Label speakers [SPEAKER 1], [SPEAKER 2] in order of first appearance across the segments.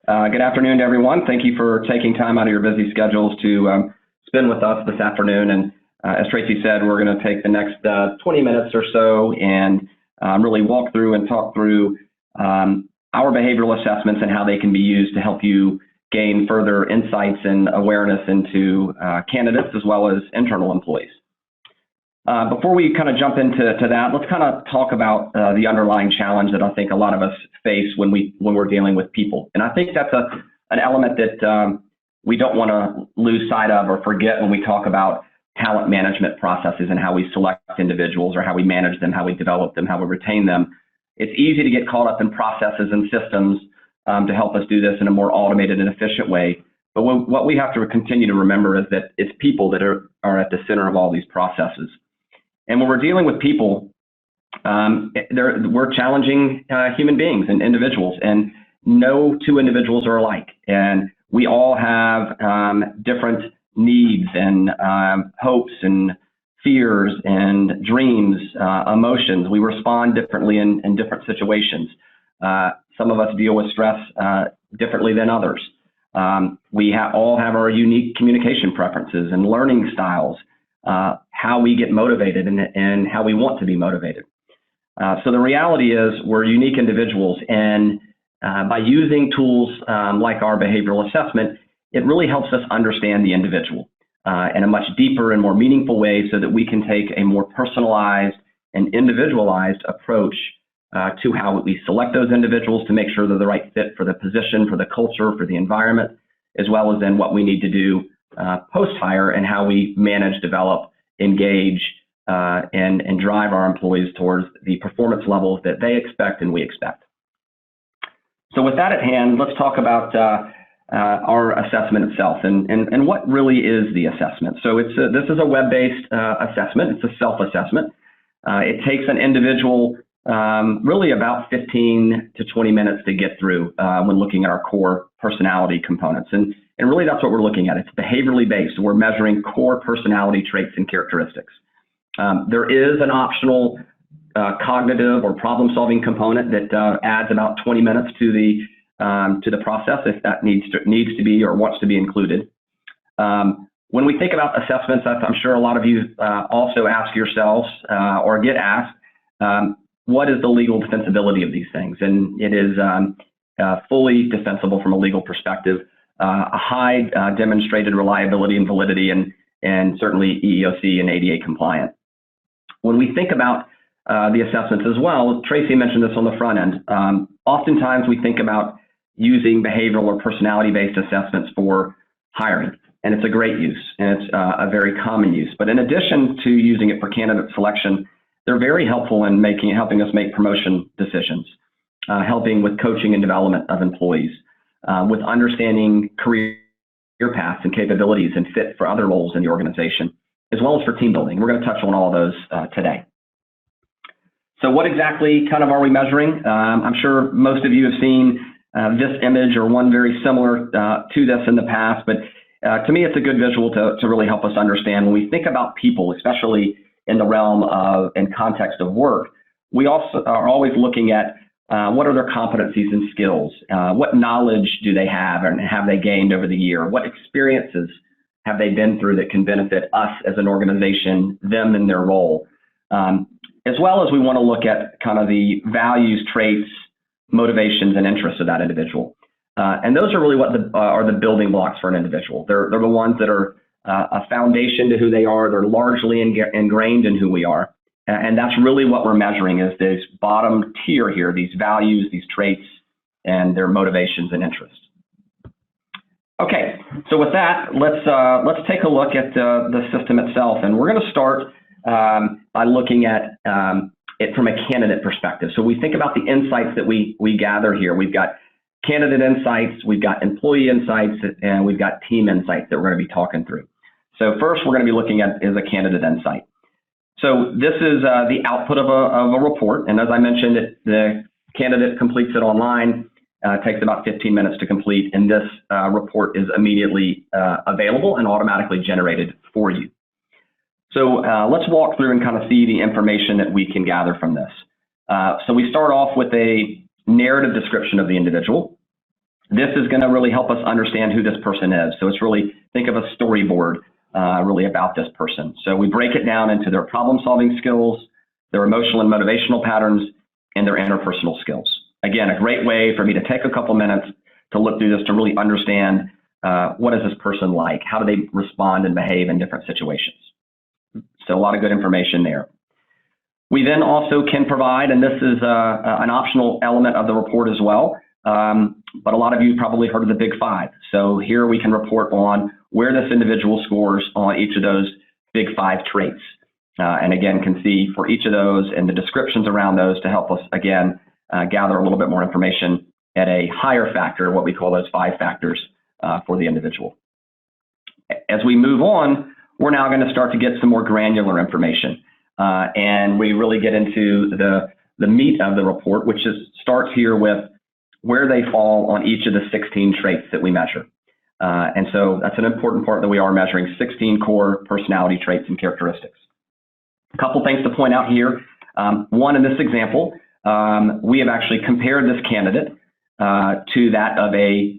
[SPEAKER 1] Good afternoon to everyone. Thank you for taking time out of your busy schedules to spend with us this afternoon. And as Tracy said, we're going to take the next 20 minutes or so and really walk through and talk through our behavioral assessments and how they can be used to help you gain further insights and awareness into candidates as well as internal employees. Before we kind of jump into that, let's kind of talk about the underlying challenge that I think a lot of us face when we're dealing with people. And I think that's an element that we don't want to lose sight of or forget when we talk about talent management processes and how we select individuals or how we manage them, how we develop them, how we retain them. It's easy to get caught up in processes and systems to help us do this in a more automated and efficient way. But what we have to continue to remember is that it's people that are at the center of all these processes. And when we're dealing with people, we're challenging human beings and individuals, and no two individuals are alike. And we all have different needs and hopes and fears and dreams, emotions. We respond differently in different situations. Some of us deal with stress differently than others. We all have our unique communication preferences and learning styles, how we get motivated and how we want to be motivated. So the reality is we're unique individuals, and by using tools like our behavioral assessment, it really helps us understand the individual in a much deeper and more meaningful way so that we can take a more personalized and individualized approach to how we select those individuals to make sure they're the right fit for the position, for the culture, for the environment, as well as then what we need to do post-hire and how we manage, develop, engage, and drive our employees towards the performance levels that they expect and we expect. So with that at hand, let's talk about our assessment itself and what really is the assessment. So this is a web-based assessment. It's a self-assessment. It takes an individual really about 15 to 20 minutes to get through when looking at our core personality components. And really that's what we're looking at. It's behaviorally based. We're measuring core personality traits and characteristics. There is an optional cognitive or problem-solving component that adds about 20 minutes to the process if that needs to be or wants to be included. When we think about assessments, I'm sure a lot of you also ask yourselves or get asked, what is the legal defensibility of these things? And it is fully defensible from a legal perspective, a high demonstrated reliability and validity, and certainly EEOC and ADA compliant. When we think about the assessments as well, Tracy mentioned this on the front end. Oftentimes we think about using behavioral or personality-based assessments for hiring, and it's a great use, and it's a very common use. But in addition to using it for candidate selection, they're very helpful in helping us make promotion decisions, helping with coaching and development of employees, with understanding career paths and capabilities and fit for other roles in the organization, as well as for team building. We're going to touch on all those today. So what exactly kind of are we measuring? I'm sure most of you have seen this image or one very similar to this in the past, but to me it's a good visual to really help us understand when we think about people, especially in the realm of and context of work. We also are always looking at what are their competencies and skills? What knowledge do they have and have they gained over the year? What experiences have they been through that can benefit us as an organization, them in their role? As well as we want to look at kind of the values, traits, motivations, and interests of that individual. And those are really what are the building blocks for an individual. They're the ones that are a foundation to who they are. They're largely ingrained in who we are. And that's really what we're measuring is this bottom tier here, these values, these traits, and their motivations and interests. Okay, so with that, let's take a look at the system itself. And we're going to start by looking at it from a candidate perspective. So we think about the insights that we gather here. We've got candidate insights, we've got employee insights, and we've got team insights that we're going to be talking through. So first we're going to be looking at is a candidate insight. So this is the output of a report, and as I mentioned, the candidate completes it online. Takes about 15 minutes to complete, and this report is immediately available and automatically generated for you. So let's walk through and kind of see the information that we can gather from this. So we start off with a narrative description of the individual. this is going to really help us understand who this person is. So it's really, think of a storyboard really about this person. So we break it down into their problem-solving skills, their emotional and motivational patterns, and their interpersonal skills. Again, a great way for me to take a couple minutes to look through this to really understand what is this person like? How do they respond and behave in different situations? So a lot of good information there. We then also can provide, and this is an optional element of the report as well, but a lot of you probably heard of the Big Five. So here we can report on where this individual scores on each of those Big Five traits. And again, can see for each of those and the descriptions around those to help us, again, gather a little bit more information at a higher factor, what we call those 5 factors for the individual. As we move on, we're now going to start to get some more granular information. And we really get into the meat of the report, which starts here with where they fall on each of the 16 traits that we measure. And so that's an important part that we are measuring 16 core personality traits and characteristics. A couple things to point out here. One, in this example, we have actually compared this candidate to that of a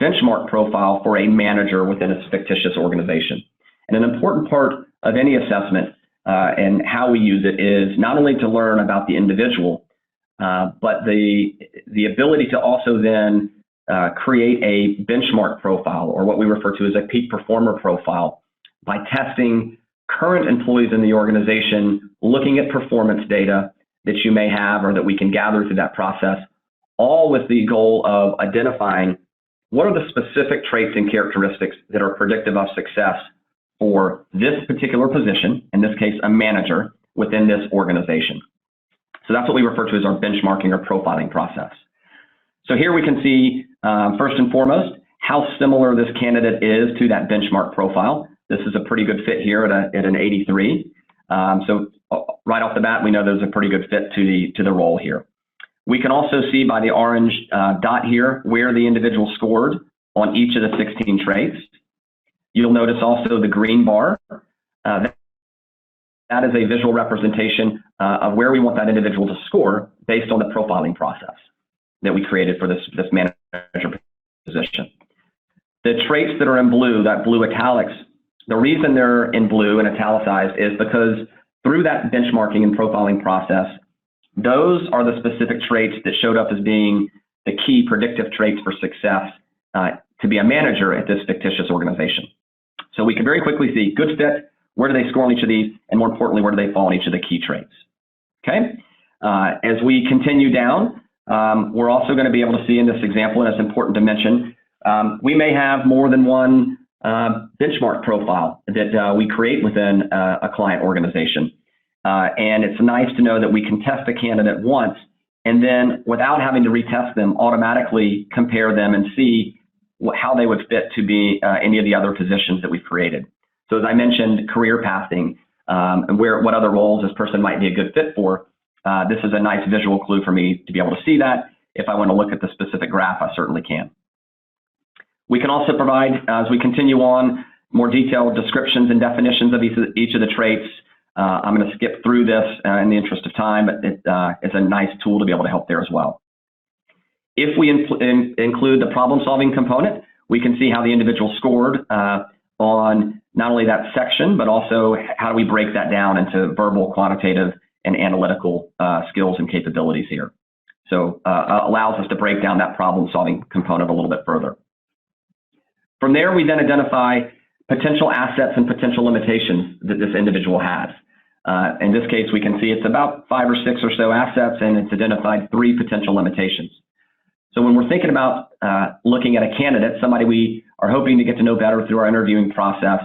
[SPEAKER 1] benchmark profile for a manager within a fictitious organization. And an important part of any assessment and how we use it is not only to learn about the individual, but the ability to also then create a benchmark profile, or what we refer to as a peak performer profile, by testing current employees in the organization, looking at performance data that you may have or that we can gather through that process, all with the goal of identifying what are the specific traits and characteristics that are predictive of success for this particular position, in this case, a manager within this organization. So that's what we refer to as our benchmarking or profiling process. So here we can see, first and foremost, how similar this candidate is to that benchmark profile. This is a pretty good fit here at an 83. So right off the bat, we know there's a pretty good fit to the role here. We can also see by the orange dot here where the individual scored on each of the 16 traits. You'll notice also the green bar. That is a visual representation of where we want that individual to score based on the profiling process that we created for this manager position. The traits that are in blue, that blue italics, the reason they're in blue and italicized is because through that benchmarking and profiling process, those are the specific traits that showed up as being the key predictive traits for success to be a manager at this fictitious organization. So we can very quickly see good fit, where do they score on each of these, and more importantly, where do they fall on each of the key traits. Okay. As we continue down, we're also going to be able to see in this example, and it's important to mention, we may have more than one benchmark profile that we create within a client organization. And it's nice to know that we can test a candidate once and then, without having to retest them, automatically compare them and see how they would fit to be any of the other positions that we've created. So as I mentioned, career pathing and what other roles this person might be a good fit for. This is a nice visual clue for me to be able to see that. If I want to look at the specific graph, I certainly can. We can also provide, as we continue on, more detailed descriptions and definitions of each of the traits. I'm going to skip through this in the interest of time, but it is a nice tool to be able to help there as well. If we include the problem-solving component, we can see how the individual scored on not only that section, but also how do we break that down into verbal, quantitative, and analytical skills and capabilities here. So allows us to break down that problem-solving component a little bit further. From there, we then identify potential assets and potential limitations that this individual has. In this case, we can see it's about 5 or 6 or so assets, and it's identified 3 potential limitations. So when we're thinking about looking at a candidate, somebody we are hoping to get to know better through our interviewing process,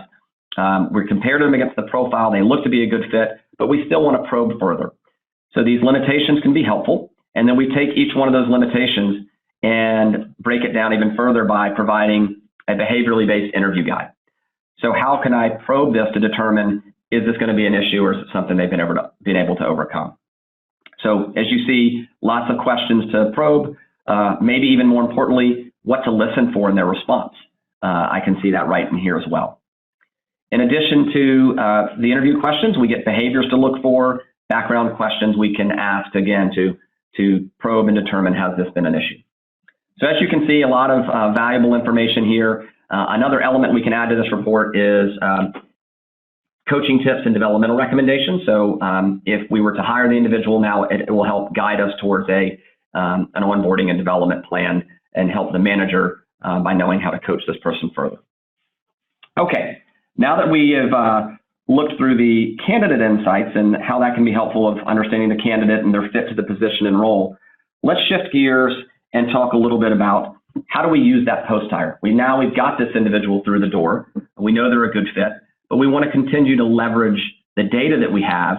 [SPEAKER 1] we compare them against the profile. They look to be a good fit, but we still want to probe further. So these limitations can be helpful, and then we take each one of those limitations and break it down even further by providing a behaviorally based interview guide. So how can I probe this to determine, is this going to be an issue, or is it something they've been able to overcome? So as you see, lots of questions to probe, maybe even more importantly, what to listen for in their response. I can see that right in here as well. In addition to the interview questions, we get behaviors to look for, background questions we can ask, again, to probe and determine, has this been an issue? So as you can see, a lot of valuable information here. Another element we can add to this report is coaching tips and developmental recommendations. So if we were to hire the individual now, it will help guide us towards an onboarding and development plan and help the manager by knowing how to coach this person further. Okay, now that we have looked through the candidate insights and how that can be helpful of understanding the candidate and their fit to the position and role, let's shift gears and talk a little bit about how do we use that post-hire. We've got this individual through the door. We know they're a good fit, but we want to continue to leverage the data that we have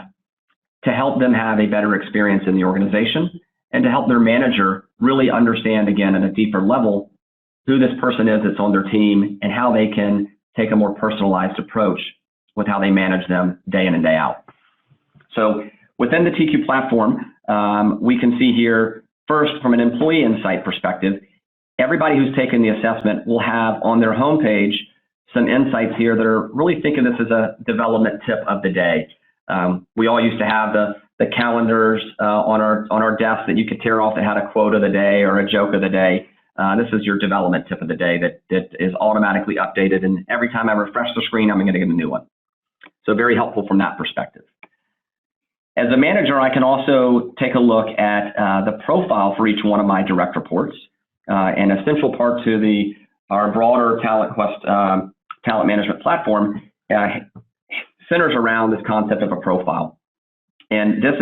[SPEAKER 1] to help them have a better experience in the organization and to help their manager really understand, again, at a deeper level, who this person is that's on their team and how they can take a more personalized approach with how they manage them day in and day out. So within the TQ platform, we can see here, first, from an employee insight perspective, everybody who's taken the assessment will have on their homepage some insights here that are really think of this as a development tip of the day. We all used to have the calendars on our desk that you could tear off that had a quote of the day or a joke of the day. This is your development tip of the day that is automatically updated, and every time I refresh the screen, I'm going to get a new one. So very helpful from that perspective. As a manager, I can also take a look at the profile for each one of my direct reports. And a central part to our broader TalentQuest talent management platform centers around this concept of a profile. And this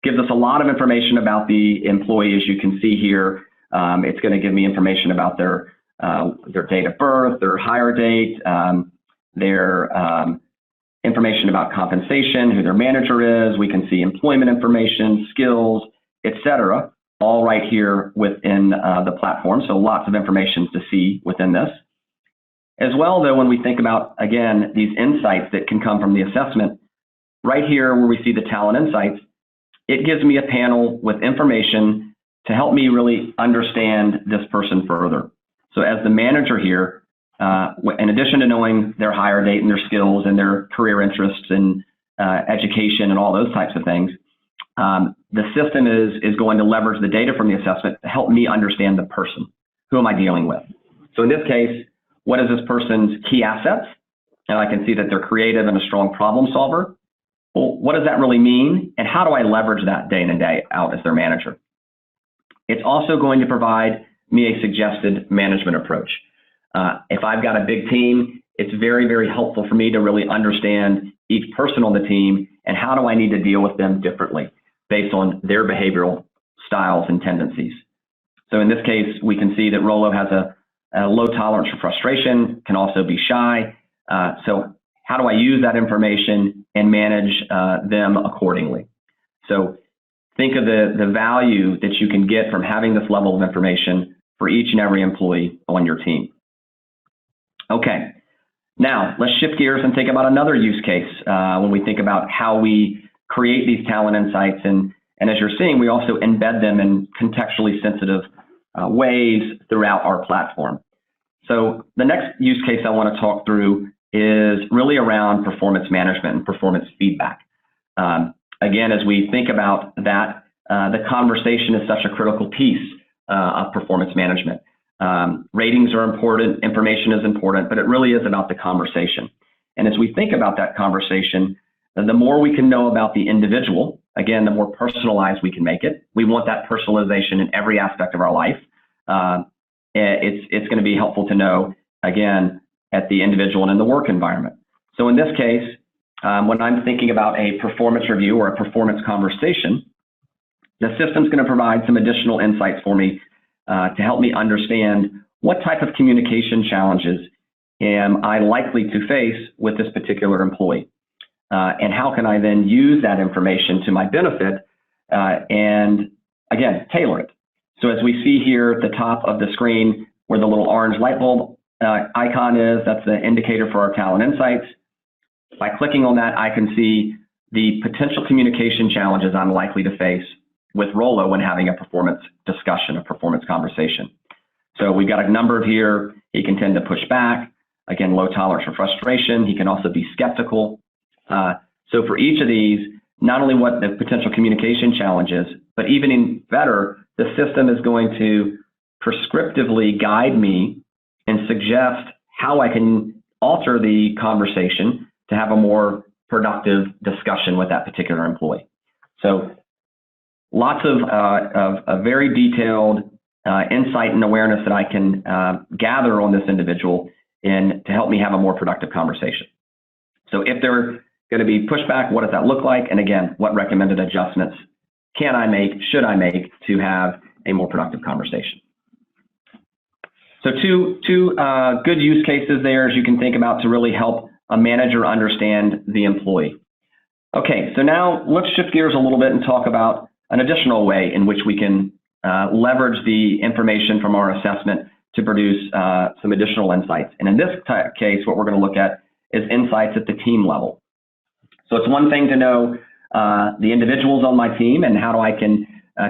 [SPEAKER 1] gives us a lot of information about the employee, as you can see here. It's going to give me information about their date of birth, their hire date, their information about compensation, who their manager is. We can see employment information, skills, etc., all right here within the platform. So lots of information to see within this. As well, though, when we think about, again, these insights that can come from the assessment, right here where we see the talent insights, it gives me a panel with information to help me really understand this person further. So as the manager here, in addition to knowing their hire date and their skills and their career interests and education and all those types of things, the system is going to leverage the data from the assessment to help me understand the person. Who am I dealing with? So in this case, what is this person's key assets? And I can see that they're creative and a strong problem solver. Well, what does that really mean? And how do I leverage that day in and day out as their manager? It's also going to provide me a suggested management approach. If I've got a big team, it's very, very helpful for me to really understand each person on the team and how do I need to deal with them differently based on their behavioral styles and tendencies. So in this case, we can see that Rolo has a low tolerance for frustration, can also be shy. So how do I use that information and manage them accordingly? So think of the value that you can get from having this level of information for each and every employee on your team. Okay, now let's shift gears and think about another use case when we think about how we create these talent insights. And as you're seeing, we also embed them in contextually sensitive ways throughout our platform. So the next use case I want to talk through is really around performance management and performance feedback. Again, as we think about that, the conversation is such a critical piece of performance management. Ratings are important, information is important, but it really is about the conversation. And as we think about that conversation, the more we can know about the individual, again, the more personalized we can make it. We want that personalization in every aspect of our life. It's going to be helpful to know, again, at the individual and in the work environment. So in this case, when I'm thinking about a performance review or a performance conversation, the system's going to provide some additional insights for me to help me understand what type of communication challenges am I likely to face with this particular employee. And how can I then use that information to my benefit and, again, tailor it. So as we see here at the top of the screen where the little orange light bulb icon is, that's the indicator for our talent insights. By clicking on that, I can see the potential communication challenges I'm likely to face with Rolo when having a performance discussion, a performance conversation. So we've got a number here. He can tend to push back. Again, low tolerance for frustration. He can also be skeptical. So for each of these, not only what the potential communication challenge is, but even better, the system is going to prescriptively guide me and suggest how I can alter the conversation to have a more productive discussion with that particular employee. So lots of very detailed insight and awareness that I can gather on this individual to help me have a more productive conversation. So if they're going to be pushback, what does that look like? And again, what recommended adjustments can I make, should I make to have a more productive conversation? So two good use cases there as you can think about to really help a manager understand the employee. Okay, so now let's shift gears a little bit and talk about an additional way in which we can leverage the information from our assessment to produce some additional insights. And in this case, what we're going to look at is insights at the team level. So it's one thing to know the individuals on my team and how I can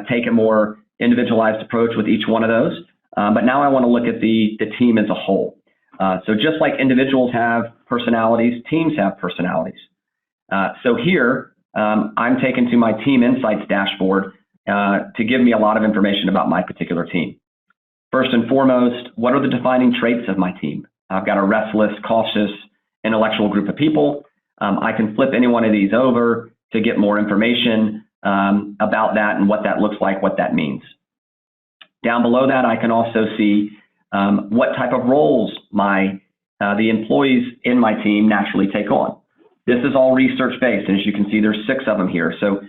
[SPEAKER 1] take a more individualized approach with each one of those. But now I want to look at the team as a whole. So just like individuals have personalities, teams have personalities. So here, I'm taken to my Team Insights dashboard to give me a lot of information about my particular team. First and foremost, what are the defining traits of my team? I've got a restless, cautious, intellectual group of people. I can flip any one of these over to get more information about that and what that looks like, what that means. Down below that, I can also see what type of roles the employees in my team naturally take on. This is all research-based, and as you can see, there's 6 of them here. So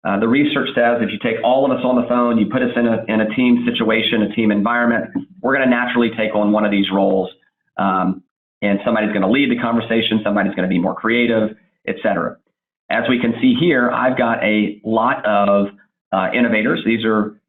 [SPEAKER 1] the research says if you take all of us on the phone, you put us in a team situation, a team environment, we're going to naturally take on one of these roles. And somebody's going to lead the conversation, somebody's going to be more creative, etc. As we can see here, I've got a lot of innovators. These are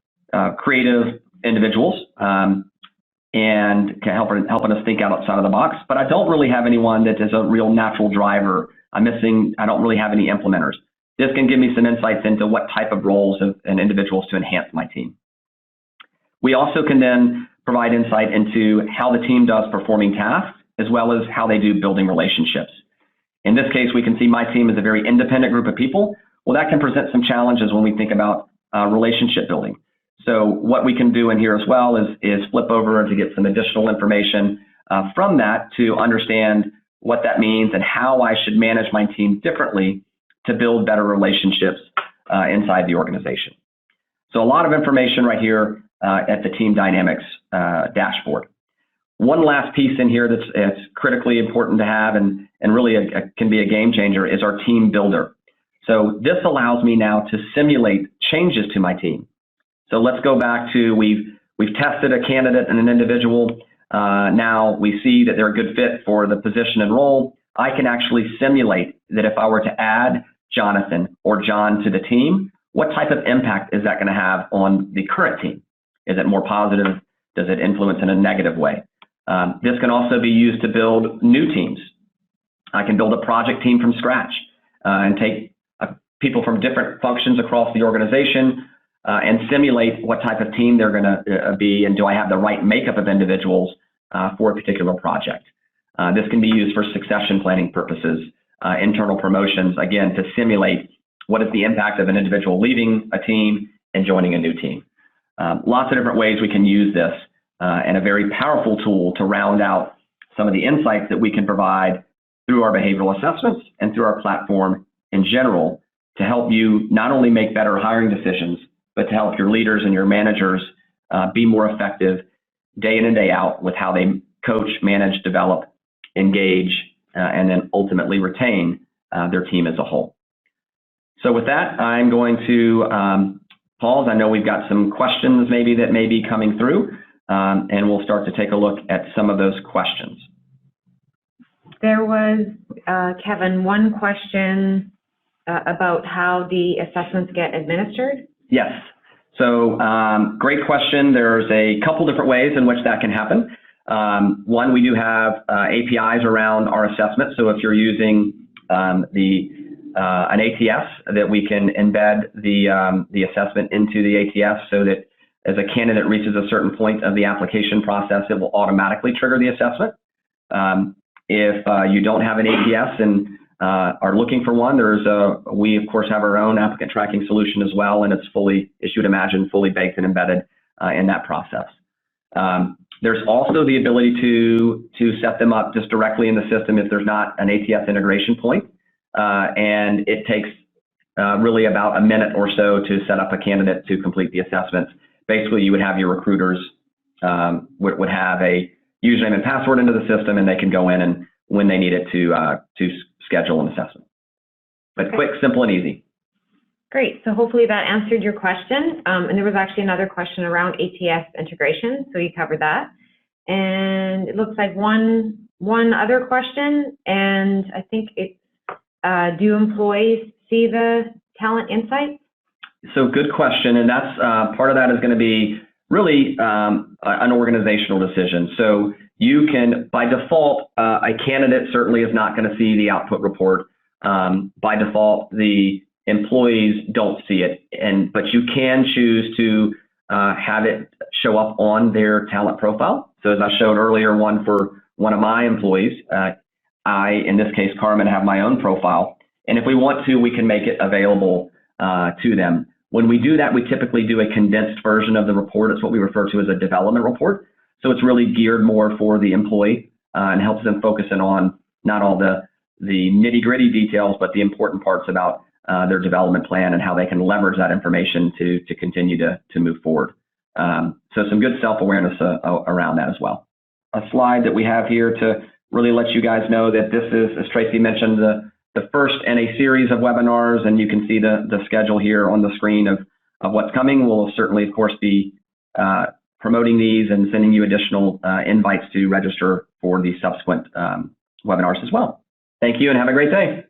[SPEAKER 1] creative individuals and helping us think outside of the box. But I don't really have anyone that is a real natural driver. I don't really have any implementers. This can give me some insights into what type of roles and individuals to enhance my team. We also can then provide insight into how the team does performing tasks, as well as how they do building relationships. In this case, we can see my team is a very independent group of people. Well, that can present some challenges when we think about relationship building. So what we can do in here as well is flip over to get some additional information from that to understand what that means and how I should manage my team differently to build better relationships inside the organization. So a lot of information right here at the Team Dynamics dashboard. One last piece in here that's critically important to have and really can be a game changer is our team builder. So this allows me now to simulate changes to my team. So let's go back to we've tested a candidate and an individual. Now we see that they're a good fit for the position and role. I can actually simulate that if I were to add Jonathan or John to the team, what type of impact is that going to have on the current team? Is it more positive? Does it influence in a negative way? This can also be used to build new teams. I can build a project team from scratch and take people from different functions across the organization and simulate what type of team they're going to be, and do I have the right makeup of individuals for a particular project. This can be used for succession planning purposes, internal promotions, again, to simulate what is the impact of an individual leaving a team and joining a new team. Lots of different ways we can use this and a very powerful tool to round out some of the insights that we can provide through our behavioral assessments and through our platform in general to help you not only make better hiring decisions, but to help your leaders and your managers be more effective day in and day out with how they coach, manage, develop, engage, and then ultimately retain their team as a whole. So with that, I'm going to pause. I know we've got some questions maybe that may be coming through, and we'll start to take a look at some of those questions.
[SPEAKER 2] There was, Kevin, one question about how the assessments get administered.
[SPEAKER 1] Yes. So great question. There's a couple different ways in which that can happen. One, we do have APIs around our assessment. So if you're using an ATS, that we can embed the assessment into the ATS so that as a candidate reaches a certain point of the application process, it will automatically trigger the assessment. If you don't have an ATS and are looking for one, we of course have our own applicant tracking solution as well, and it's fully, as you would imagine, fully baked and embedded in that process. There's also the ability to set them up just directly in the system if there's not an ATS integration point. And it takes really about a minute or so to set up a candidate to complete the assessments. Basically, you would have your recruiters would have a username and password into the system, and they can go in and when they need it to schedule an assessment. But quick, simple, and easy.
[SPEAKER 2] Great. So hopefully that answered your question. And there was actually another question around ATS integration, so you covered that. And it looks like one other question, and I think it's, do employees see the talent insights?
[SPEAKER 1] So good question, and that's part of that is going to be really an organizational decision. So you can, by default, a candidate certainly is not going to see the output report. By default, the employees don't see it, but you can choose to have it show up on their talent profile. So as I showed earlier, one for one of my employees, I, in this case, Carmen, have my own profile. And if we want to, we can make it available to them. When we do that, we typically do a condensed version of the report. It's what we refer to as a development report. So it's really geared more for the employee and helps them focus in on not all the nitty-gritty details, but the important parts about their development plan and how they can leverage that information to continue to move forward. So some good self-awareness around that as well. A slide that we have here to really let you guys know that this is, as Tracy mentioned, the first in a series of webinars, and you can see the schedule here on the screen of what's coming. We'll certainly, of course, be promoting these and sending you additional invites to register for the subsequent webinars as well. Thank you and have a great day.